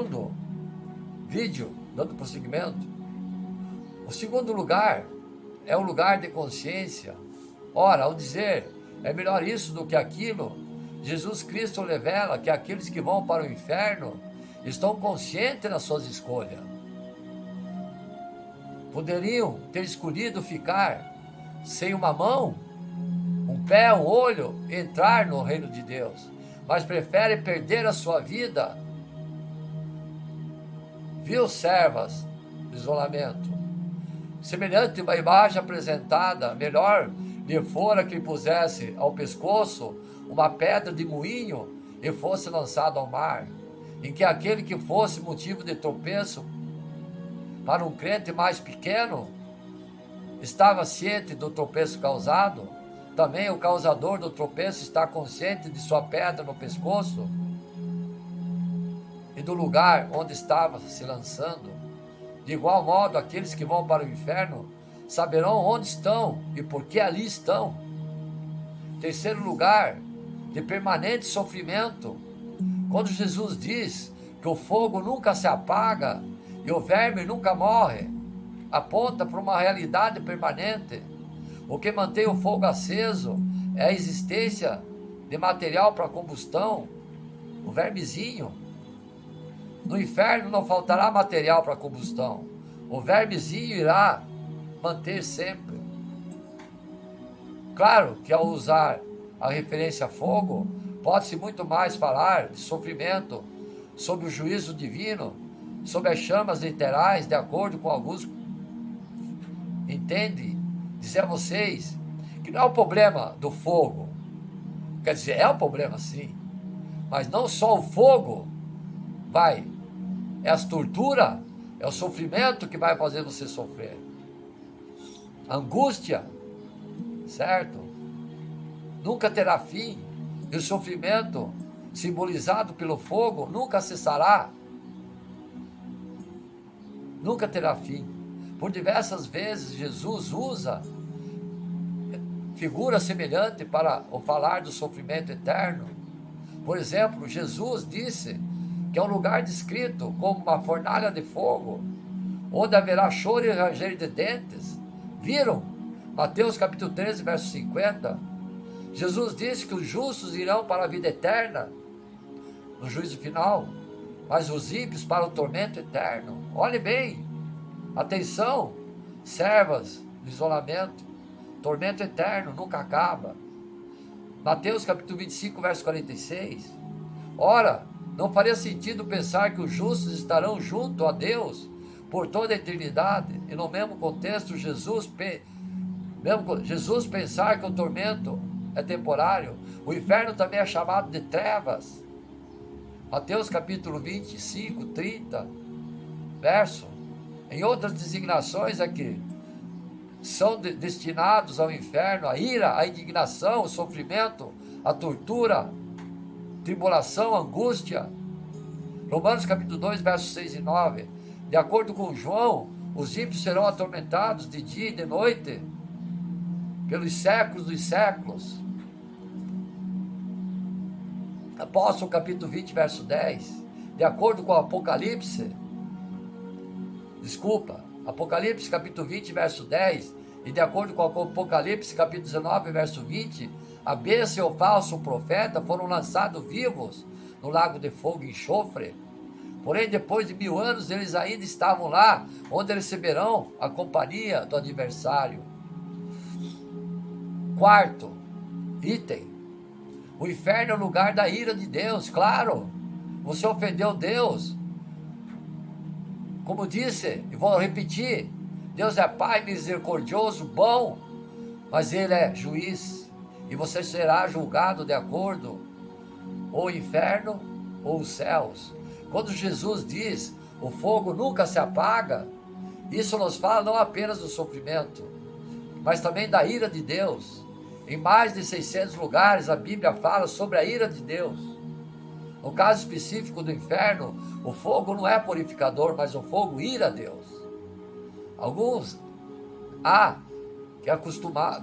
segundo vídeo, dando prosseguimento, o segundo lugar é o lugar de consciência. Ora, ao dizer, é melhor isso do que aquilo, Jesus Cristo revela que aqueles que vão para o inferno estão conscientes das suas escolhas. Poderiam ter escolhido ficar sem uma mão, um pé, um olho, entrar no reino de Deus, mas preferem perder a sua vida. Viu, servas do isolamento? Semelhante a uma imagem apresentada, melhor lhe fora que lhe pusesse ao pescoço uma pedra de moinho e fosse lançado ao mar, em que aquele que fosse motivo de tropeço para um crente mais pequeno estava ciente do tropeço causado, também o causador do tropeço está consciente de sua pedra no pescoço e do lugar onde estava se lançando. De igual modo, aqueles que vão para o inferno saberão onde estão e por que ali estão. Terceiro lugar, de permanente sofrimento. Quando Jesus diz que o fogo nunca se apaga e o verme nunca morre, aponta para uma realidade permanente. O que mantém o fogo aceso é a existência de material para combustão, o vermezinho. No inferno não faltará material para combustão. O vermezinho irá manter sempre. Claro que ao usar a referência a fogo, pode-se muito mais falar de sofrimento, sobre o juízo divino, sobre as chamas literais, de acordo com alguns. Entende? Dizer a vocês que não é o problema do fogo. Quer dizer, é um problema sim. Mas não só o fogo é as torturas, é o sofrimento que vai fazer você sofrer. A angústia, certo? Nunca terá fim. E o sofrimento, simbolizado pelo fogo, nunca cessará. Nunca terá fim. Por diversas vezes, Jesus usa figura semelhante para o falar do sofrimento eterno. Por exemplo, Jesus disse que é um lugar descrito como uma fornalha de fogo, onde haverá choro e ranger de dentes. Viram? Mateus capítulo 13, verso 50. Jesus disse que os justos irão para a vida eterna, no juízo final, mas os ímpios para o tormento eterno. Olhe bem, atenção, servas do isolamento, tormento eterno nunca acaba. Mateus capítulo 25, verso 46. Ora, não faria sentido pensar que os justos estarão junto a Deus por toda a eternidade, e no mesmo contexto Jesus pensar que o tormento é temporário. O inferno também é chamado de trevas. Mateus capítulo 25, 30, verso. Em outras designações aqui, são destinados ao inferno a ira, a indignação, o sofrimento, a tortura, tribulação, angústia. Romanos capítulo 2, versos 6 e 9. De acordo com João, os ímpios serão atormentados de dia e de noite, pelos séculos dos séculos. Apóstolo capítulo 20, verso 10. De acordo com o Apocalipse capítulo 20, verso 10, e de acordo com o Apocalipse capítulo 19, verso 20, a besta e o falso profeta foram lançados vivos no lago de fogo e enxofre. Porém, depois de 1000 anos, eles ainda estavam lá, onde receberão a companhia do adversário. Quarto item: o inferno é o lugar da ira de Deus. Claro, você ofendeu Deus. Como disse, e vou repetir, Deus é Pai misericordioso, bom, mas Ele é juiz, e você será julgado de acordo ou o inferno ou os céus. Quando Jesus diz, o fogo nunca se apaga, isso nos fala não apenas do sofrimento, mas também da ira de Deus. Em mais de 600 lugares a Bíblia fala sobre a ira de Deus. No caso específico do inferno, o fogo não é purificador, mas o fogo ira a Deus. Alguns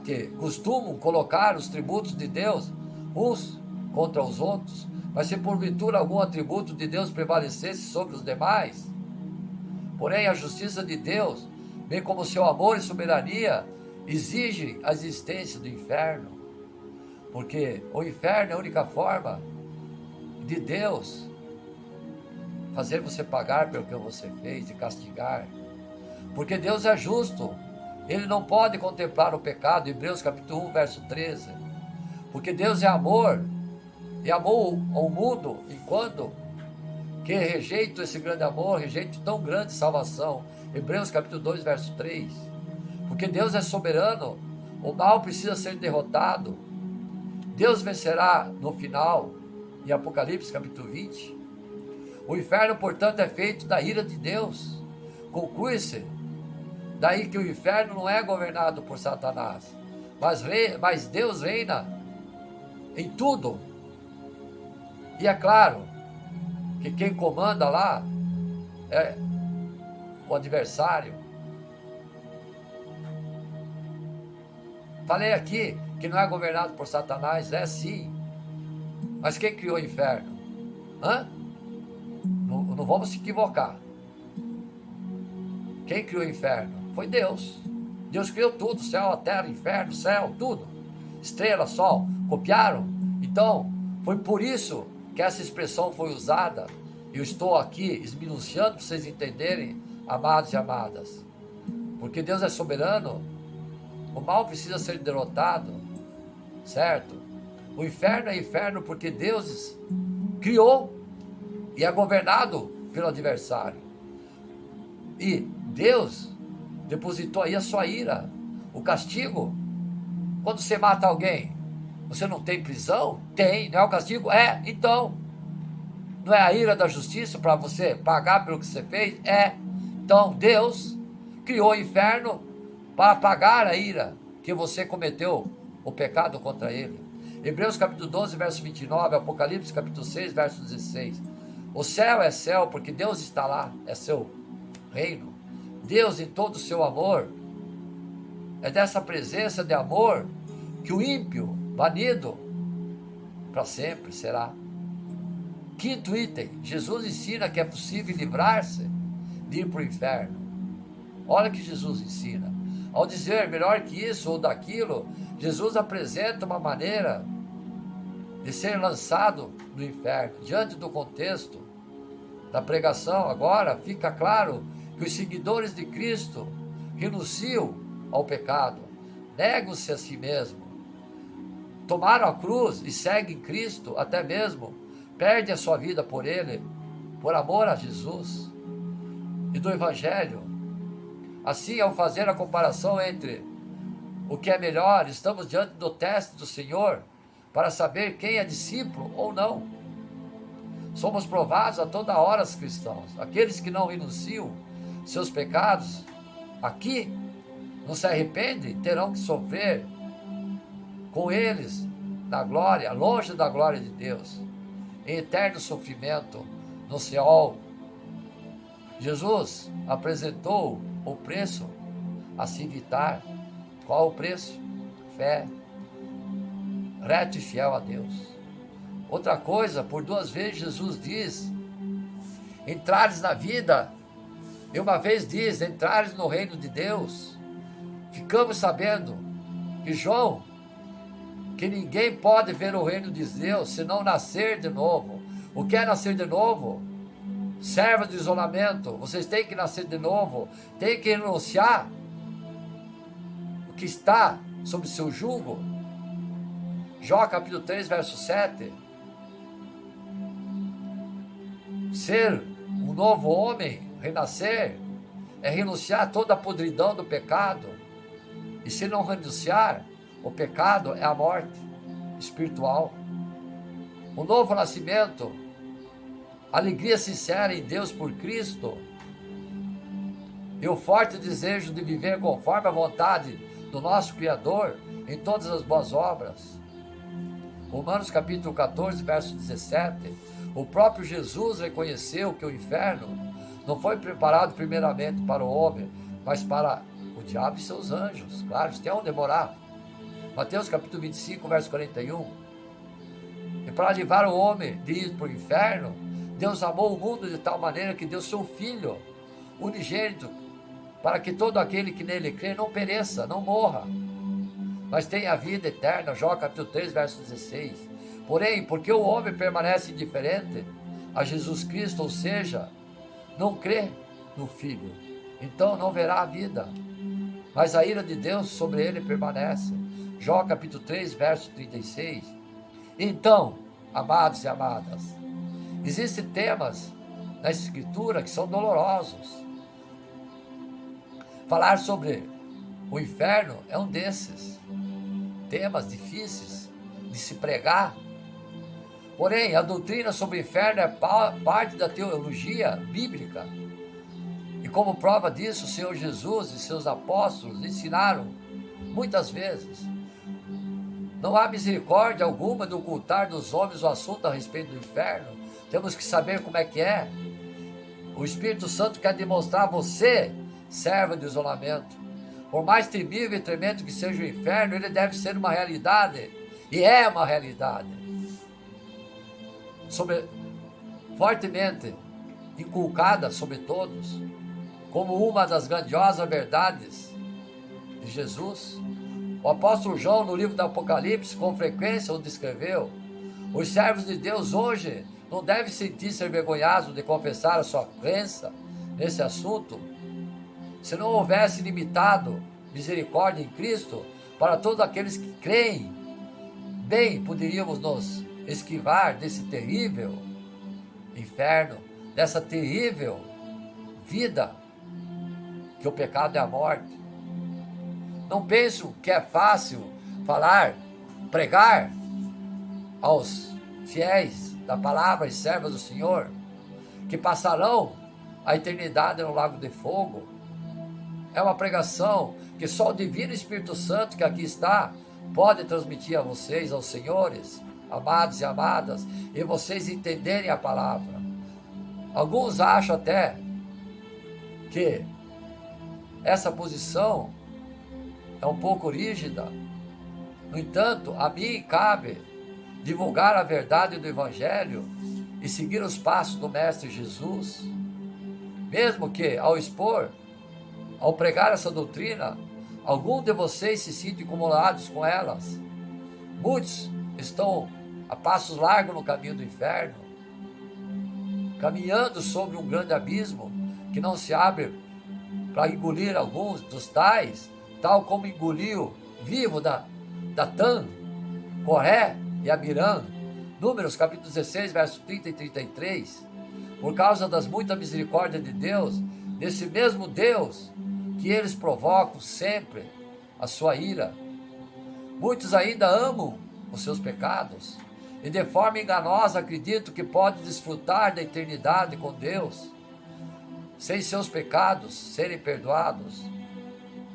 que costumam colocar os tributos de Deus uns contra os outros, Mas se porventura algum atributo de Deus prevalecesse sobre os demais, porém a justiça de Deus, bem como seu amor e soberania, exige a existência do inferno. Porque o inferno é a única forma de Deus fazer você pagar pelo que você fez e castigar. Porque Deus é justo. Ele não pode contemplar o pecado. Hebreus capítulo 1, verso 13. Porque Deus é amor. E amou o mundo. Enquanto que rejeito esse grande amor, rejeito tão grande salvação. Hebreus capítulo 2, verso 3. Porque Deus é soberano. O mal precisa ser derrotado. Deus vencerá no final. Em Apocalipse capítulo 20. O inferno, portanto, é feito da ira de Deus. Conclui-se daí que o inferno não é governado por Satanás, mas Deus reina em tudo. E é claro que quem comanda lá é o adversário. Falei aqui que não é governado por Satanás, é sim. Mas quem criou o inferno? Não vamos se equivocar. Quem criou o inferno? Foi Deus. Deus criou tudo, céu, a terra, inferno, céu, tudo. Estrela, sol, copiaram. Então, foi por isso que essa expressão foi usada. Eu estou aqui esminunciando para vocês entenderem, amados e amadas. Porque Deus é soberano, o mal precisa ser derrotado, certo? O inferno é inferno porque Deus criou e é governado pelo adversário. E Deus depositou aí a sua ira, o castigo. Quando você mata alguém, você não tem prisão? Tem, não é o castigo? É, então. Não é a ira da justiça para você pagar pelo que você fez? É. Então Deus criou o inferno para pagar a ira que você cometeu, o pecado contra ele. Hebreus capítulo 12, verso 29, Apocalipse capítulo 6, verso 16. O céu é céu porque Deus está lá, é seu reino. Deus, em todo o seu amor, é dessa presença de amor que o ímpio, banido, para sempre será. Quinto item, Jesus ensina que é possível livrar-se de ir para o inferno. Olha que Jesus ensina. Ao dizer melhor que isso ou daquilo, Jesus apresenta uma maneira de ser lançado no inferno. Diante do contexto da pregação, agora fica claro que os seguidores de Cristo renunciam ao pecado, negam-se a si mesmo, tomaram a cruz e seguem Cristo, até mesmo perdem a sua vida por Ele, por amor a Jesus e do Evangelho. Assim, ao fazer a comparação entre o que é melhor, estamos diante do teste do Senhor para saber quem é discípulo ou não. Somos provados a toda hora, os cristãos. Aqueles que não renunciam seus pecados, aqui, não se arrependem, terão que sofrer com eles na glória, longe da glória de Deus, em eterno sofrimento no Seol. Jesus apresentou o preço a se evitar. Qual o preço? Fé, reto e fiel a Deus. Outra coisa, por 2 vezes Jesus diz: entrares na vida, e uma vez diz: entrares no reino de Deus. Ficamos sabendo que João, que ninguém pode ver o reino de Deus se não nascer de novo. O que é nascer de novo? Serva de isolamento. Vocês têm que nascer de novo, têm que renunciar o que está sob seu jugo. Jó capítulo 3, verso 7. Ser um novo homem, renascer, é renunciar toda a podridão do pecado. E se não renunciar, o pecado é a morte espiritual. O novo nascimento, alegria sincera em Deus por Cristo, e o forte desejo de viver conforme a vontade do nosso Criador em todas as boas obras. Romanos capítulo 14, verso 17, o próprio Jesus reconheceu que o inferno não foi preparado primeiramente para o homem, mas para o diabo e seus anjos. Claro, eles têm onde morar. Mateus capítulo 25, verso 41. Em para livrar o homem de ir para o inferno, Deus amou o mundo de tal maneira que deu seu Filho unigênito, para que todo aquele que nele crê não pereça, não morra, mas tenha a vida eterna. Jó capítulo 3, verso 16. Porém, porque o homem permanece indiferente a Jesus Cristo, ou seja, não crê no Filho, então não verá a vida, mas a ira de Deus sobre ele permanece. Jó capítulo 3, verso 36. Então, amados e amadas, existem temas na Escritura que são dolorosos. Falar sobre o inferno é um desses temas difíceis de se pregar. Porém, a doutrina sobre o inferno é parte da teologia bíblica. E como prova disso, o Senhor Jesus e seus apóstolos ensinaram muitas vezes. Não há misericórdia alguma de ocultar dos homens o assunto a respeito do inferno. Temos que saber como é que é. O Espírito Santo quer demonstrar a você, servo de isolamento. Por mais temível e tremendo que seja o inferno, ele deve ser uma realidade. E é uma realidade. Fortemente inculcada sobre todos, como uma das grandiosas verdades de Jesus. O apóstolo João, no livro do Apocalipse, com frequência o descreveu. Os servos de Deus hoje não devem sentir-se envergonhados de confessar a sua crença nesse assunto. Se não houvesse limitado misericórdia em Cristo para todos aqueles que creem, bem poderíamos nos esquivar desse terrível inferno, dessa terrível vida, que o pecado é a morte. Não penso que é fácil pregar aos fiéis da palavra e servos do Senhor, que passarão a eternidade no lago de fogo. É uma pregação que só o Divino Espírito Santo que aqui está pode transmitir a vocês, aos senhores, amados e amadas, e vocês entenderem a palavra. Alguns acham até que essa posição é um pouco rígida. No entanto, a mim cabe divulgar a verdade do Evangelho e seguir os passos do Mestre Jesus, mesmo que, ao pregar essa doutrina, algum de vocês se sintam incomodados com elas. Muitos estão a passos largos no caminho do inferno, caminhando sobre um grande abismo que não se abre para engolir alguns dos tais, tal como engoliu vivo Datã, Coré e Abiram. Números capítulo 16, versos 30 e 33. Por causa das muitas misericórdias de Deus, desse mesmo Deus que eles provocam sempre a sua ira. Muitos ainda amam os seus pecados e de forma enganosa acreditam que podem desfrutar da eternidade com Deus sem seus pecados serem perdoados.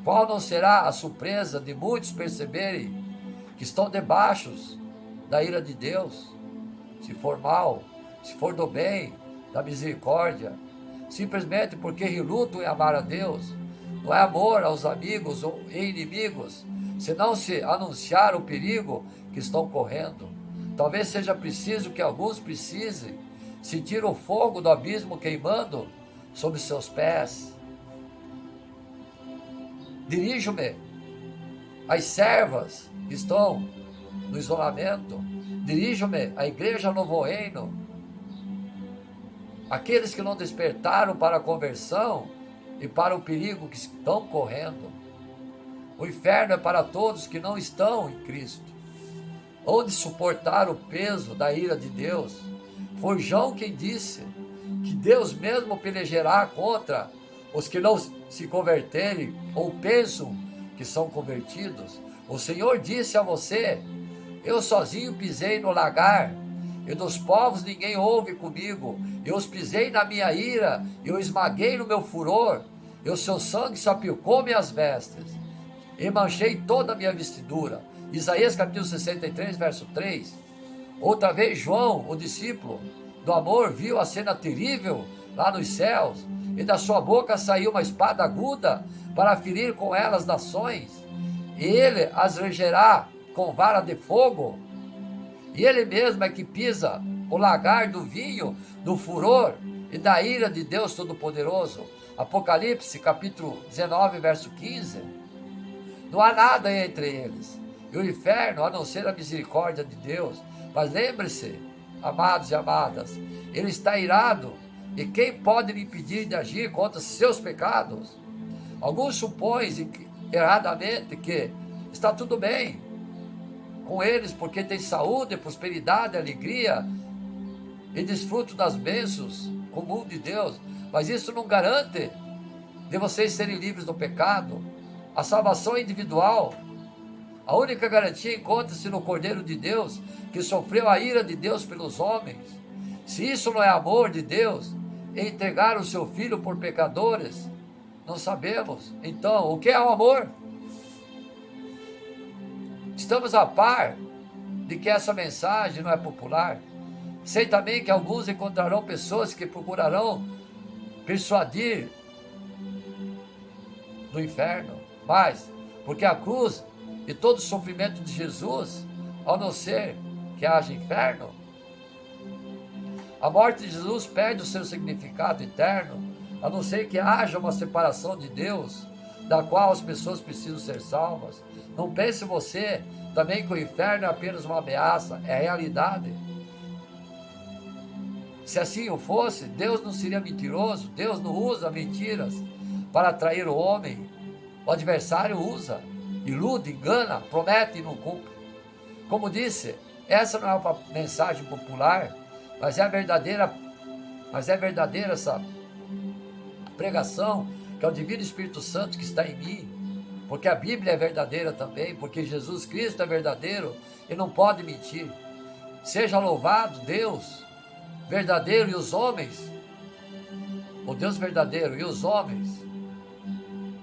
Qual não será a surpresa de muitos perceberem que estão debaixo da ira de Deus, se for mal, se for do bem, da misericórdia, simplesmente porque relutam em amar a Deus? Não é amor aos amigos ou inimigos, senão se anunciar o perigo que estão correndo. Talvez seja preciso que alguns precisem sentir o fogo do abismo queimando sob seus pés. Dirijo-me às servas que estão no isolamento, dirijo-me à Igreja Novo Reino, aqueles que não despertaram para a conversão e para o perigo que estão correndo. O inferno é para todos que não estão em Cristo, onde suportar o peso da ira de Deus. Foi João quem disse que Deus mesmo pelejará contra os que não se converterem ou pensam que são convertidos. O Senhor disse a você: eu sozinho pisei no lagar, e dos povos ninguém houve comigo. Eu os pisei na minha ira, eu esmaguei no meu furor, e o seu sangue salpicou minhas vestes, e manchei toda a minha vestidura. Isaías capítulo 63, verso 3. Outra vez João, o discípulo do amor, viu a cena terrível lá nos céus, e da sua boca saiu uma espada aguda para ferir com ela as nações, e ele as regerá com vara de fogo. E ele mesmo é que pisa o lagar do vinho, do furor e da ira de Deus Todo-Poderoso. Apocalipse, capítulo 19, verso 15. Não há nada entre eles e o inferno, a não ser a misericórdia de Deus. Mas lembre-se, amados e amadas, ele está irado, e quem pode lhe impedir de agir contra seus pecados? Alguns supõem erradamente que está tudo bem com eles, porque tem saúde, prosperidade, alegria e desfruto das bênçãos comum de Deus, mas isso não garante de vocês serem livres do pecado. A salvação é individual. A única garantia encontra-se no Cordeiro de Deus, que sofreu a ira de Deus pelos homens. Se isso não é amor de Deus, entregar o seu Filho por pecadores, não sabemos. Então, o que é o amor? Estamos a par de que essa mensagem não é popular. Sei também que alguns encontrarão pessoas que procurarão persuadir do inferno, mas porque a cruz e todo o sofrimento de Jesus, ao não ser que haja inferno, a morte de Jesus perde o seu significado eterno, a não ser que haja uma separação de Deus, da qual as pessoas precisam ser salvas. Não pense você também que o inferno é apenas uma ameaça, é a realidade. Se assim o fosse, Deus não seria mentiroso, Deus não usa mentiras para atrair o homem. O adversário usa, ilude, engana, promete e não cumpre. Como disse, essa não é uma mensagem popular, mas é verdadeira essa pregação, que é o Divino Espírito Santo que está em mim, porque a Bíblia é verdadeira também, porque Jesus Cristo é verdadeiro e não pode mentir. Seja louvado Deus verdadeiro e os homens, o Deus verdadeiro e os homens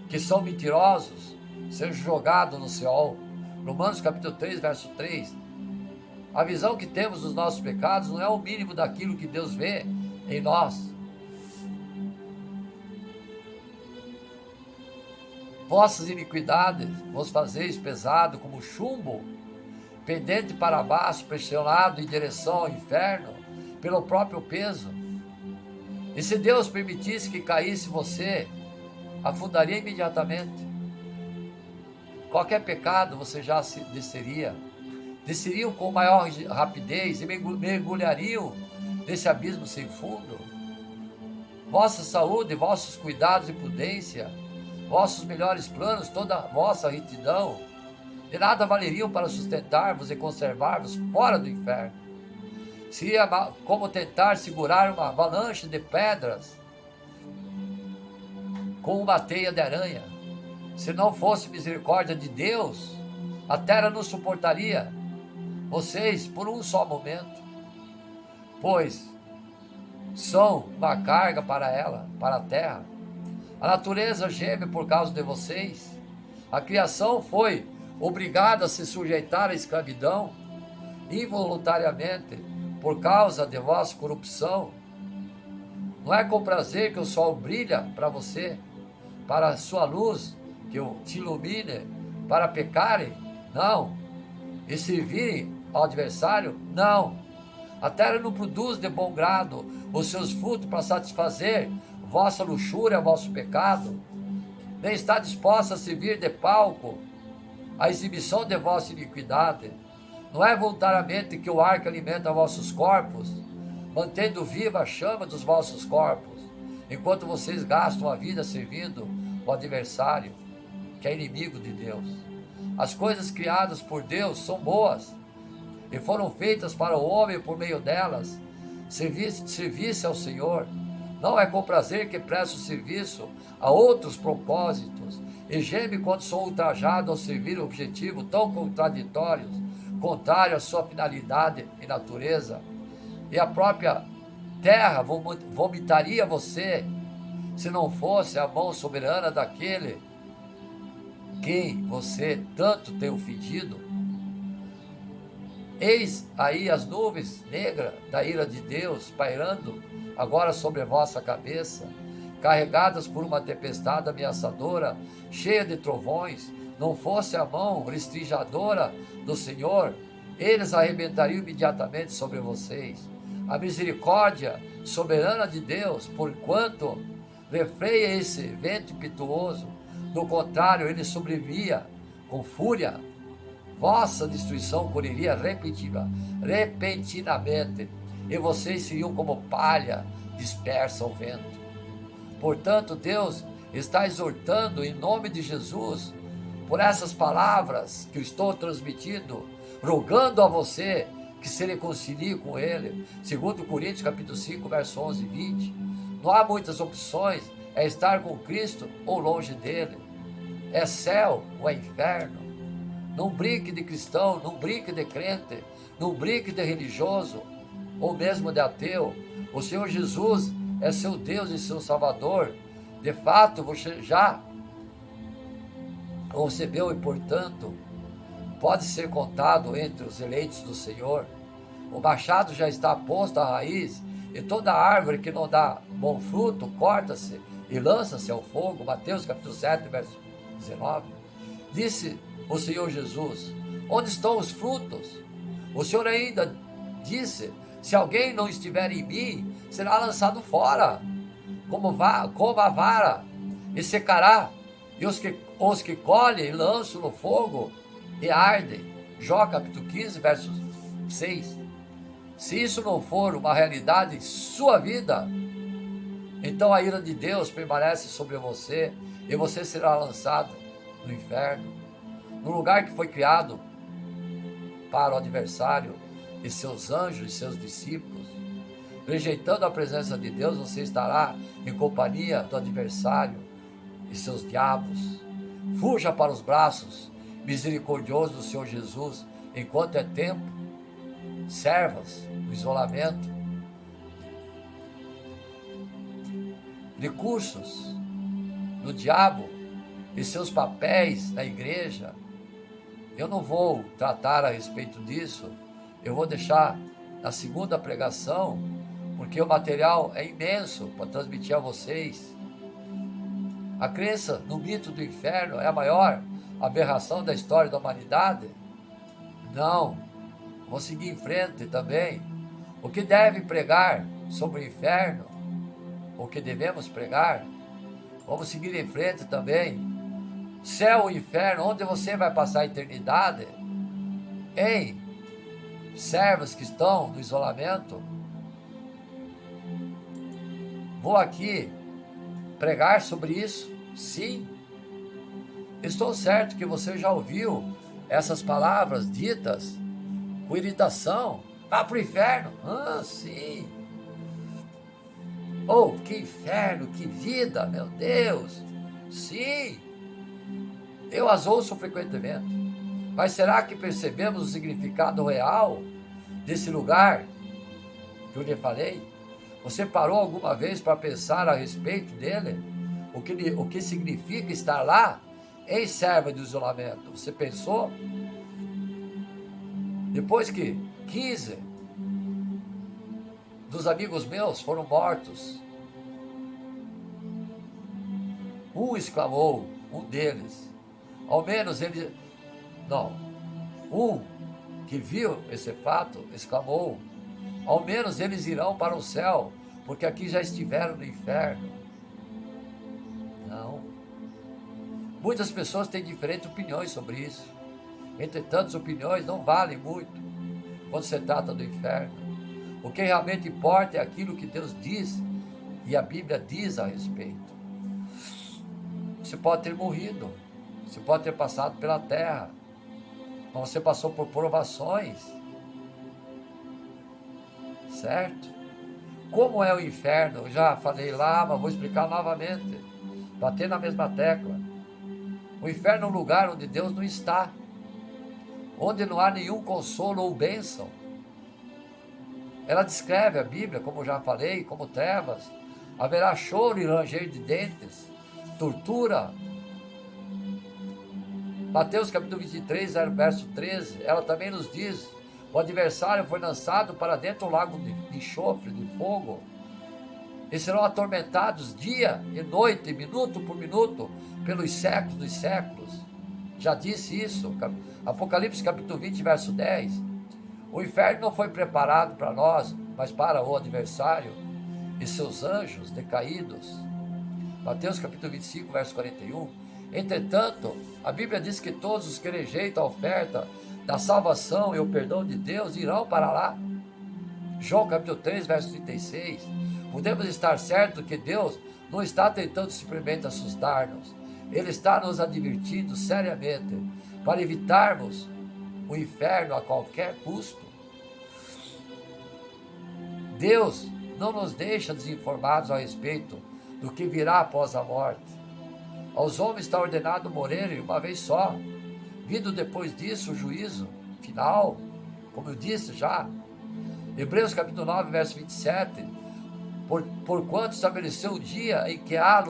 que são mentirosos, sejam jogados no Seol. Romanos capítulo 3, verso 3. A visão que temos dos nossos pecados não é o mínimo daquilo que Deus vê em nós. Vossas iniquidades vos fazeis pesado como chumbo, pendente para baixo, pressionado em direção ao inferno, pelo próprio peso. E se Deus permitisse que caísse você, afundaria imediatamente. Qualquer pecado você já se desceriam com maior rapidez e mergulhariam nesse abismo sem fundo. Vossa saúde, vossos cuidados e prudência, vossos melhores planos, toda a vossa retidão, de nada valeriam para sustentar-vos e conservar-vos fora do inferno. Seria como tentar segurar uma avalanche de pedras com uma teia de aranha. Se não fosse misericórdia de Deus, a terra não suportaria vocês por um só momento, pois são uma carga para ela, para a terra. A natureza geme por causa de vocês. A criação foi obrigada a se sujeitar à escravidão involuntariamente por causa de vossa corrupção. Não é com prazer que o sol brilha para você, para a sua luz que te ilumine, para pecarem? Não. E servirem ao adversário? Não. A terra não produz de bom grado os seus frutos para satisfazer vossa luxúria, vosso pecado, nem está disposta a servir de palco a exibição de vossa iniquidade. Não é voluntariamente que o ar que alimenta vossos corpos, mantendo viva a chama dos vossos corpos, enquanto vocês gastam a vida servindo o adversário, que é inimigo de Deus. As coisas criadas por Deus são boas e foram feitas para o homem por meio delas. Serviço ao Senhor. Não é com prazer que presto serviço a outros propósitos e geme quando sou ultrajado ao servir um objetivo tão contraditórios, contrário à sua finalidade e natureza. E a própria terra vomitaria você, se não fosse a mão soberana daquele quem você tanto tem ofendido. Eis aí as nuvens negras da ira de Deus pairando agora sobre a vossa cabeça, carregadas por uma tempestade ameaçadora, cheia de trovões. Não fosse a mão restringidora do Senhor, eles arrebentariam imediatamente sobre vocês. A misericórdia soberana de Deus, porquanto refreia esse vento impetuoso, do contrário, ele sobrevia com fúria, vossa destruição correria repentinamente, e vocês seriam como palha dispersa ao vento. Portanto, Deus está exortando em nome de Jesus, por essas palavras que eu estou transmitindo, rogando a você que se reconcilie com Ele. Segundo Coríntios capítulo 5, verso 11 e 20. Não há muitas opções, é estar com Cristo ou longe dele. É céu ou é inferno. Não brinque de cristão, não brinque de crente, não brinque de religioso, ou mesmo de ateu. O Senhor Jesus é seu Deus e seu Salvador. De fato, você já o recebeu e, portanto, pode ser contado entre os eleitos do Senhor. O machado já está posto à raiz, e toda árvore que não dá bom fruto, corta-se e lança-se ao fogo. Mateus capítulo 7, verso 19. Disse o Senhor Jesus: onde estão os frutos? O Senhor ainda disse: se alguém não estiver em mim, será lançado fora, como a vara, e secará. E os que colhem lançam no fogo e ardem. Jó capítulo 15, verso 6. Se isso não for uma realidade em sua vida, então a ira de Deus permanece sobre você, e você será lançado no inferno, no lugar que foi criado para o adversário e seus anjos e seus discípulos. Rejeitando a presença de Deus, você estará em companhia do adversário e seus diabos. Fuja para os braços misericordiosos do Senhor Jesus, enquanto é tempo. Servas no isolamento, recursos do diabo e seus papéis na igreja. Eu não vou tratar a respeito disso, eu vou deixar na segunda pregação, porque o material é imenso para transmitir a vocês. A crença no mito do inferno é a maior aberração da história da humanidade? Não. Vou seguir em frente também. O que deve pregar sobre o inferno? O que devemos pregar? Vamos seguir em frente também. Céu e inferno, onde você vai passar a eternidade? Hein? Servos que estão no isolamento? Vou aqui pregar sobre isso? Sim. Estou certo que você já ouviu essas palavras ditas com irritação. Vá para o inferno. Ah, sim. Oh, que inferno, que vida, meu Deus. Sim. Eu as ouço frequentemente. Mas será que percebemos o significado real desse lugar que eu lhe falei? Você parou alguma vez para pensar a respeito dele? O que significa estar lá em serva de isolamento? Você pensou? Depois que 15 dos amigos meus foram mortos, exclamou, um deles, ao menos ele, não, um que viu esse fato, exclamou, ao menos eles irão para o céu, porque aqui já estiveram no inferno. Não. Muitas pessoas têm diferentes opiniões sobre isso. Entretanto, as opiniões não valem muito quando se trata do inferno. O que realmente importa é aquilo que Deus diz e a Bíblia diz a respeito. Você pode ter morrido, você pode ter passado pela terra, mas você passou por provações, certo? Como é o inferno? Eu já falei lá, mas vou explicar novamente, bater na mesma tecla. O inferno é um lugar onde Deus não está, onde não há nenhum consolo ou bênção. Ela descreve a Bíblia, como já falei, como trevas. Haverá choro e ranger de dentes, tortura. Mateus capítulo 23, verso 13, ela também nos diz: o adversário foi lançado para dentro do lago de enxofre, de fogo, e serão atormentados dia e noite, minuto por minuto, pelos séculos dos séculos. Já disse isso, Apocalipse capítulo 20, verso 10. O inferno não foi preparado para nós, mas para o adversário e seus anjos decaídos. Mateus capítulo 25, verso 41. Entretanto, a Bíblia diz que todos os que rejeitam a oferta da salvação e o perdão de Deus irão para lá. João capítulo 3, verso 36. Podemos estar certos que Deus não está tentando simplesmente assustar-nos. Ele está nos advertindo seriamente para evitarmos o inferno a qualquer custo. Deus não nos deixa desinformados a respeito do que virá após a morte. Aos homens está ordenado morrerem uma vez só, vindo depois disso o juízo final, como eu disse já. Hebreus capítulo 9, verso 27. Porquanto estabeleceu o dia em que há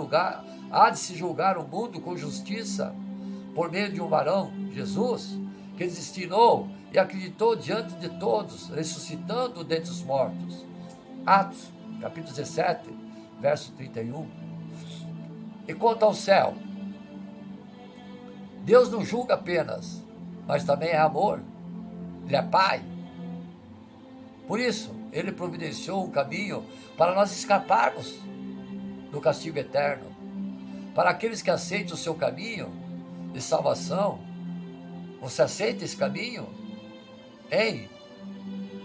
de se julgar o mundo com justiça, por meio de um varão, Jesus, que destinou e acreditou diante de todos, ressuscitando dentre os mortos. Atos, capítulo 17, verso 31. E quanto ao céu, Deus não julga apenas, mas também é amor. Ele é Pai. Por isso, Ele providenciou um caminho para nós escaparmos do castigo eterno. Para aqueles que aceitam o seu caminho de salvação, você aceita esse caminho? Hein?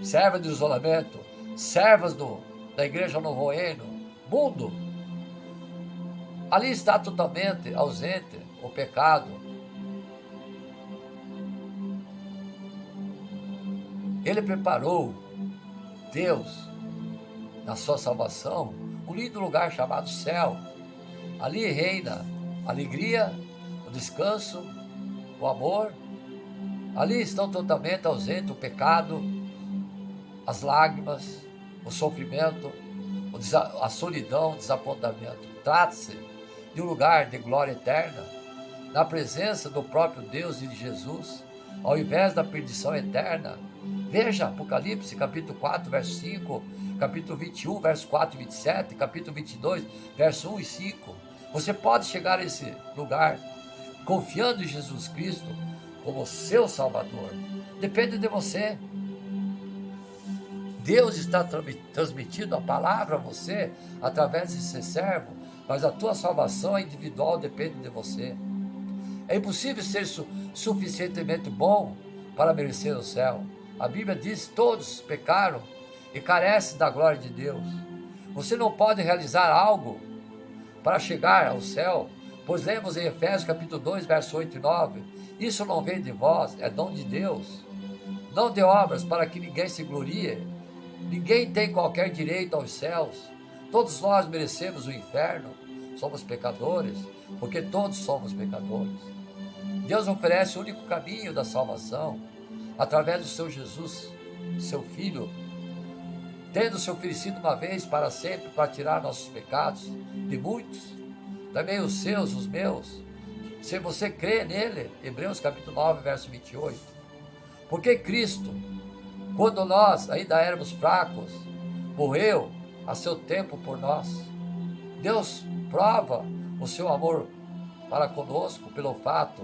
Servas do isolamento, servas da igreja Novo Reino, mundo. Ali está totalmente ausente o pecado. Ele preparou, Deus, na sua salvação, um lindo lugar chamado céu. Ali reina a alegria, o descanso, o amor. Ali estão totalmente ausentes o pecado, as lágrimas, o sofrimento, a solidão, o desapontamento. Trata-se de um lugar de glória eterna, na presença do próprio Deus e de Jesus, ao invés da perdição eterna. Veja Apocalipse, capítulo 4, verso 5, capítulo 21, verso 4 e 27, capítulo 22, verso 1 e 5. Você pode chegar a esse lugar confiando em Jesus Cristo como seu Salvador. Depende de você. Deus está transmitindo a palavra a você através de ser servo, mas a tua salvação é individual, depende de você. É impossível ser suficientemente bom para merecer o céu. A Bíblia diz: todos pecaram e carecem da glória de Deus. Você não pode realizar algo para chegar ao céu, pois lemos em Efésios capítulo 2, verso 8 e 9, isso não vem de vós, é dom de Deus, não de obras, para que ninguém se glorie. Ninguém tem qualquer direito aos céus. Todos nós merecemos o inferno. Somos pecadores, porque todos somos pecadores. Deus oferece o único caminho da salvação, através do seu Jesus, seu Filho, tendo se oferecido uma vez para sempre para tirar nossos pecados, de muitos, também os seus, os meus, se você crê nele. Hebreus capítulo 9, verso 28. Porque Cristo, quando nós ainda éramos fracos, morreu a seu tempo por nós. Deus prova o seu amor para conosco pelo fato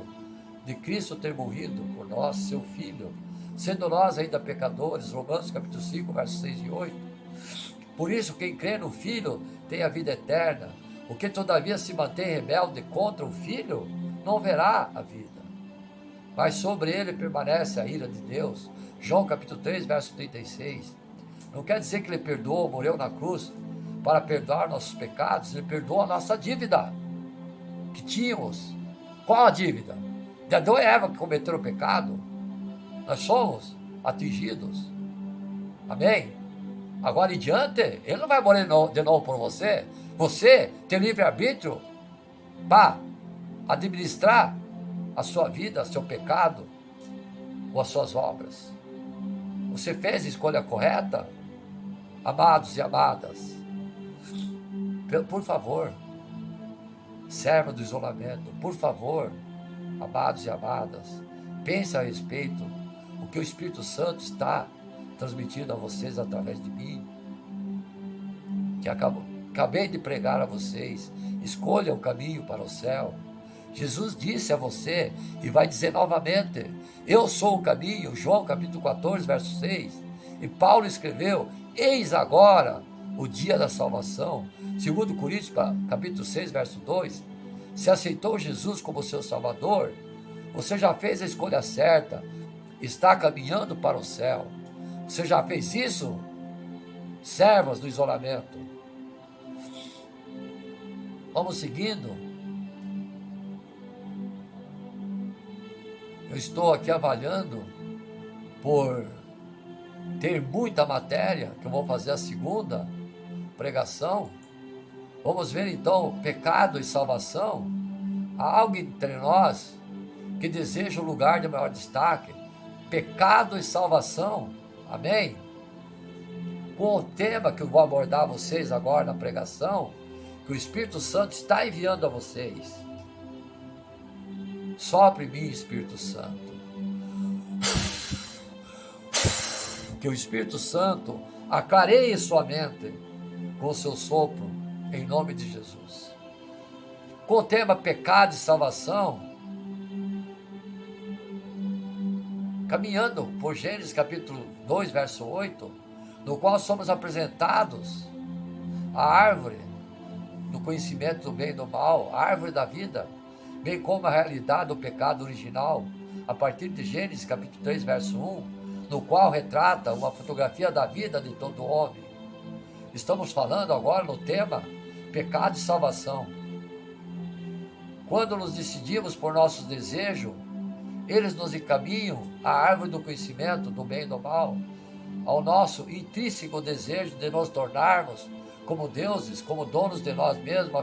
de Cristo ter morrido por nós, seu Filho, sendo nós ainda pecadores. Romanos capítulo 5, versos 6 e 8. Por isso, quem crê no Filho tem a vida eterna. O que todavia se mantém rebelde contra o Filho, não verá a vida, mas sobre ele permanece a ira de Deus. João capítulo 3, verso 36. Não quer dizer que ele perdoou, morreu na cruz para perdoar nossos pecados. Ele perdoou a nossa dívida que tínhamos. Qual a dívida? De Adão e Eva, que cometeram o pecado. Nós somos atingidos. Amém? Agora em diante, ele não vai morrer de novo por você. Você tem livre-arbítrio para administrar a sua vida, seu pecado ou as suas obras. Você fez a escolha correta? Amados e amadas, por favor, serva do isolamento, por favor, amados e amadas, pense a respeito o que o Espírito Santo está transmitindo a vocês através de mim, que acabei de pregar a vocês. Escolha o caminho para o céu. Jesus disse a você e vai dizer novamente: eu sou o caminho, João capítulo 14, verso 6. E Paulo escreveu: eis agora o dia da salvação. Segundo Coríntios capítulo 6, verso 2. Se aceitou Jesus como seu Salvador, você já fez a escolha certa, está caminhando para o céu. Você já fez isso? Servas do isolamento. Vamos seguindo. Eu estou aqui avaliando por ter muita matéria, que eu vou fazer a segunda pregação. Vamos ver então, pecado e salvação. Há algo entre nós que deseja um lugar de maior destaque. Pecado e salvação. Amém? Com o tema que eu vou abordar a vocês agora na pregação, que o Espírito Santo está enviando a vocês. Sopre em mim, Espírito Santo. Que o Espírito Santo aclareie sua mente com o seu sopro, em nome de Jesus. Com o tema pecado e salvação, caminhando por Gênesis capítulo 2, verso 8, no qual somos apresentados a árvore do conhecimento do bem e do mal, a árvore da vida, bem como a realidade do pecado original, a partir de Gênesis capítulo 3, verso 1, no qual retrata uma fotografia da vida de todo homem. Estamos falando agora no tema pecado e salvação. Quando nos decidimos por nossos desejos, eles nos encaminham à árvore do conhecimento do bem e do mal, ao nosso intrínseco desejo de nos tornarmos como deuses, como donos de nós mesmos,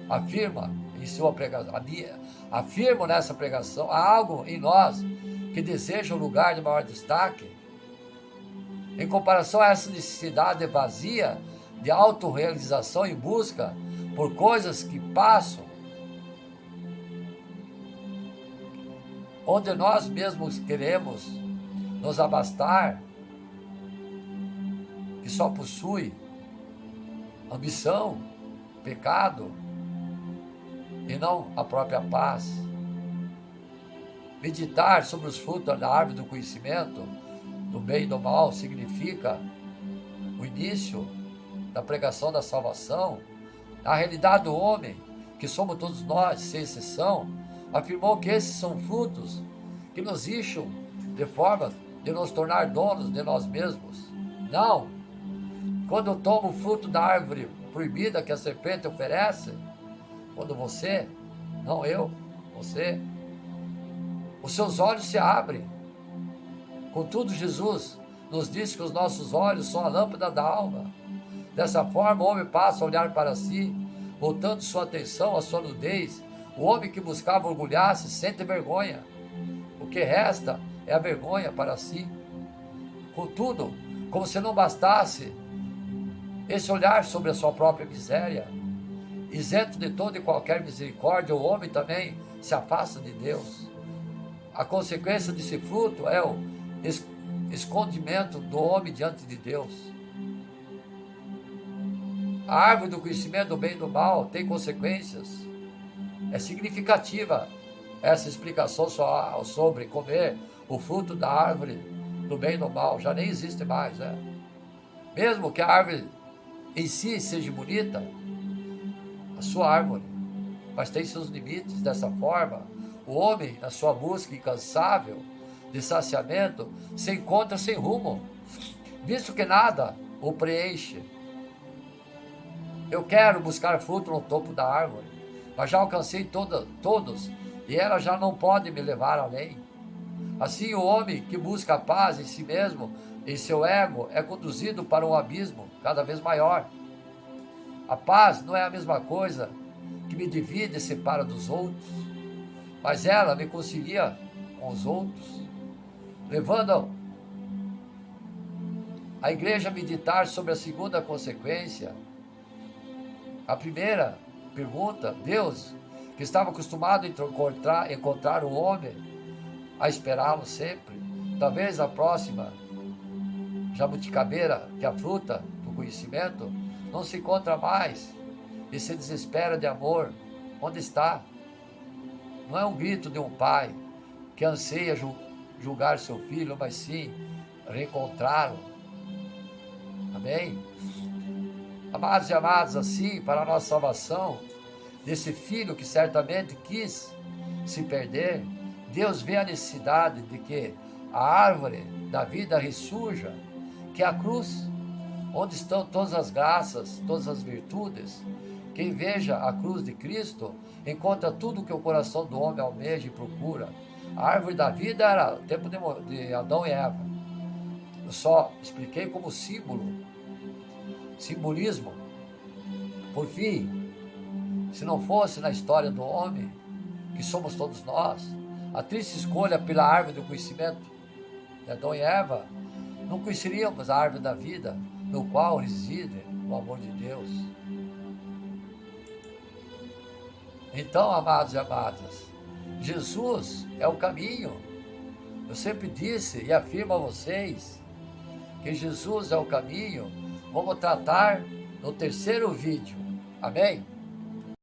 afirma em sua pregação, afirmo nessa pregação, há algo em nós que deseja um lugar de maior destaque. Em comparação a essa necessidade vazia de autorrealização e busca por coisas que passam, onde nós mesmos queremos nos abastar, que só possui ambição, pecado, e não a própria paz. Meditar sobre os frutos da árvore do conhecimento, do bem e do mal, significa o início da pregação da salvação. A realidade do homem, que somos todos nós, sem exceção, afirmou que esses são frutos que nos incham de forma de nos tornar donos de nós mesmos. Não! Quando eu tomo o fruto da árvore proibida que a serpente oferece, quando você, não eu, você, os seus olhos se abrem. Contudo, Jesus nos disse que os nossos olhos são a lâmpada da alma. Dessa forma, o homem passa a olhar para si, voltando sua atenção à sua nudez. O homem que buscava orgulhar-se sente vergonha. O que resta é a vergonha para si. Contudo, como se não bastasse esse olhar sobre a sua própria miséria, isento de toda e qualquer misericórdia, o homem também se afasta de Deus. A consequência desse fruto é o escondimento do homem diante de Deus. A árvore do conhecimento do bem e do mal tem consequências. É significativa essa explicação sobre comer o fruto da árvore do bem e do mal. Já nem existe mais, né? Mesmo que a árvore em si seja bonita, a sua árvore, mas tem seus limites. Dessa forma, o homem, na sua busca incansável de saciamento, se encontra sem rumo, visto que nada o preenche. Eu quero buscar fruto no topo da árvore, mas já alcancei todos, e ela já não pode me levar além. Assim, o homem que busca a paz em si mesmo, em seu ego, é conduzido para um abismo cada vez maior. A paz não é a mesma coisa que me divide e separa dos outros, mas ela me concilia com os outros, levando a igreja a meditar sobre a segunda consequência. A primeira pergunta: Deus, que estava acostumado a encontrar o homem, a esperá-lo sempre, talvez a próxima jabuticabeira, que é a fruta do conhecimento, não se encontra mais e se desespera de amor. Onde está? Não é um grito de um pai que anseia julgar seu filho, mas sim reencontrá-lo. Amém? Amados e amadas, assim, para a nossa salvação, desse filho que certamente quis se perder, Deus vê a necessidade de que a árvore da vida ressurja, que é a cruz, onde estão todas as graças, todas as virtudes. Quem veja a cruz de Cristo, encontra tudo que o coração do homem almeja e procura. A árvore da vida era o tempo de Adão e Eva. Eu só expliquei como símbolo, simbolismo. Por fim, se não fosse na história do homem, que somos todos nós, a triste escolha pela árvore do conhecimento de Adão e Eva, não conheceríamos a árvore da vida, no qual reside o amor de Deus. Então, amados e amadas, Jesus é o caminho. Eu sempre disse e afirmo a vocês que Jesus é o caminho. Vamos tratar no terceiro vídeo. Amém?